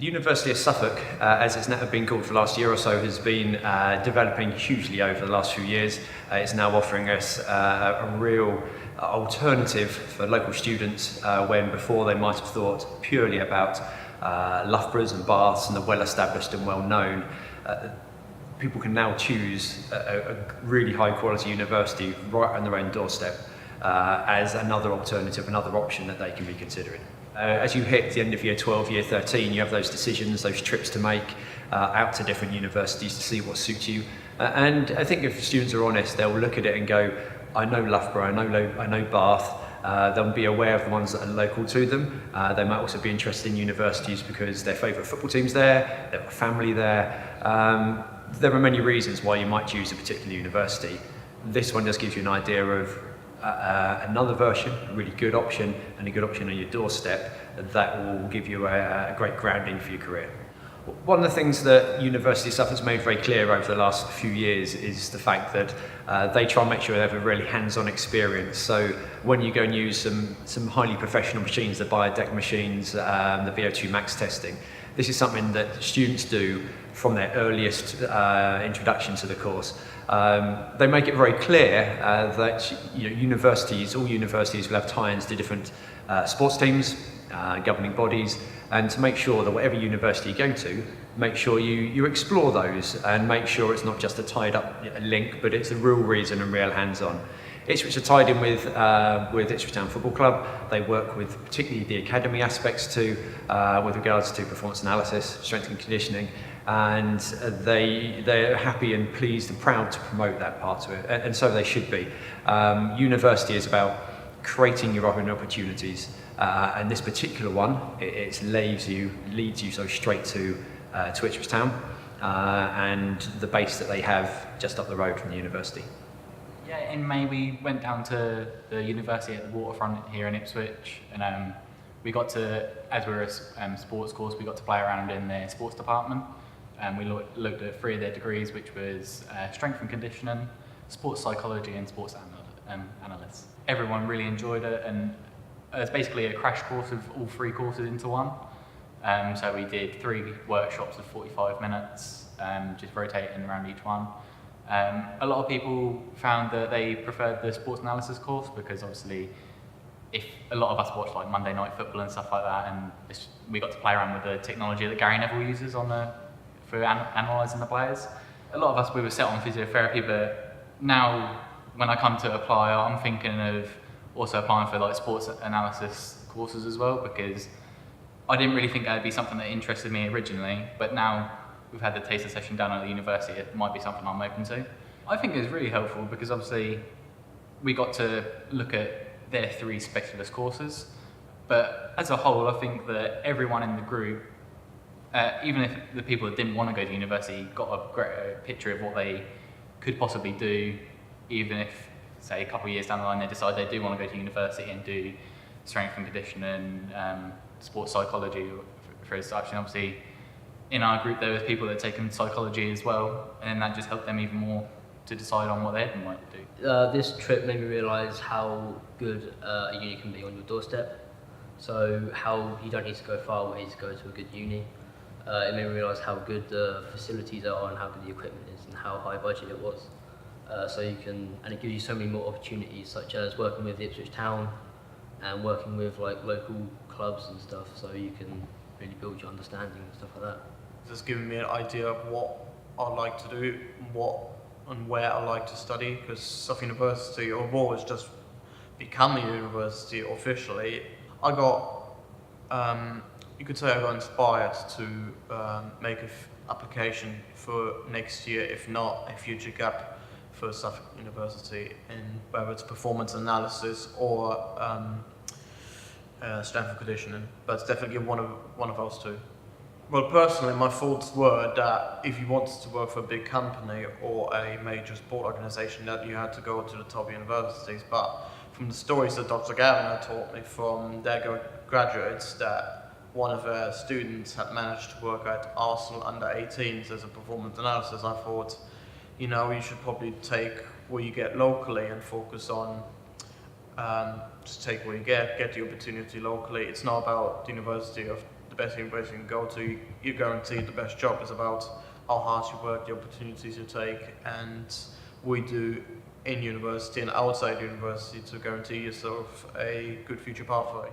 The University of Suffolk, as it's now been called for the last year or so, has been developing hugely over the last few years. It's now offering us a real alternative for local students when before they might have thought purely about Loughboroughs and Baths and the well-established and well-known. People can now choose a really high-quality university right on their own doorstep as another alternative, another option that they can be considering. As you hit the end of year 12, year 13, you have those decisions, those trips to make out to different universities to see what suits you. And I think if students are honest, they'll look at it and go, I know Loughborough, I know Bath. They'll be aware of the ones that are local to them. They might also be interested in universities because their favourite football team's there, they've got family there. There are many reasons why you might choose a particular university. This one just gives you an idea of another version, a really good option, and a good option on your doorstep that will give you a great grounding for your career. One of the things that University of Suffolk has made very clear over the last few years is the fact that they try and make sure they have a really hands-on experience. So when you go and use some highly professional machines, the Biodeck machines, the VO2 max testing, this is something that students do from their earliest introduction to the course. They make it very clear that all universities will have tie-ins to different sports teams, governing bodies, and to make sure that whatever university you go to, make sure you explore those and make sure it's not just a tied up link, but it's a real reason and real hands-on. Ipswich are tied in with Ipswich Town Football Club. They work with particularly the academy aspects too, with regards to performance analysis, strength and conditioning, and they're happy and pleased and proud to promote that part of it, and so they should be. University is about creating your own opportunities, and this particular one, it leads you so straight to Ipswich Town and the base that they have just up the road from the university. Yeah, in May we went down to the university at the waterfront here in Ipswich, and we got to, as we were a sports course, we got to play around in their sports department. We looked at 3 of their degrees, which was strength and conditioning, sports psychology and sports analysts. Everyone really enjoyed it, and it's basically a crash course of all 3 courses into one. So we did 3 workshops of 45 minutes, just rotating around each one. A lot of people found that they preferred the sports analysis course because obviously if a lot of us watch like Monday Night Football and stuff like that, and we got to play around with the technology that Gary Neville uses for analysing the players. A lot of us, we were set on physiotherapy, but now when I come to apply, I'm thinking of also applying for like sports analysis courses as well, because I didn't really think that would be something that interested me originally, but now we've had the taster session down at the university, it might be something I'm open to. I think it was really helpful because obviously we got to look at their 3 specialist courses, but as a whole I think that everyone in the group, even if the people that didn't want to go to university, got a great picture of what they could possibly do, even if, say, a couple of years down the line they decide they do want to go to university and do strength and conditioning, sports psychology for such. And obviously in our group there was people that had taken psychology as well, and that just helped them even more to decide on what they'd like to do. This trip made me realise how good a uni can be on your doorstep. So how you don't need to go far away to go to a good uni. It made me realise how good the facilities are and how good the equipment is and how high budget it was. And it gives you so many more opportunities, such as working with Ipswich Town and working with like local clubs and stuff, so you can really build your understanding and stuff like that. It's giving me an idea of what I like to do, and where I like to study, because Suffolk University, although it's just become a university officially, I got, you could say I got inspired to make an application for next year, if not a future gap for Suffolk University, in whether it's performance analysis or strength and conditioning, but it's definitely one of those 2. Well, personally, my thoughts were that if you wanted to work for a big company or a major sport organisation, that you had to go to the top universities. But from the stories that Dr. Gavin taught me from their graduates, that one of their students had managed to work at Arsenal under-18s as a performance analysis, I thought, you should probably take what you get locally and focus on just take what you get the opportunity locally. It's not about the university of the best university you can go to, you're guaranteed the best job. It's about how hard you work, the opportunities you take, and we do in university and outside university to guarantee yourself a good future pathway.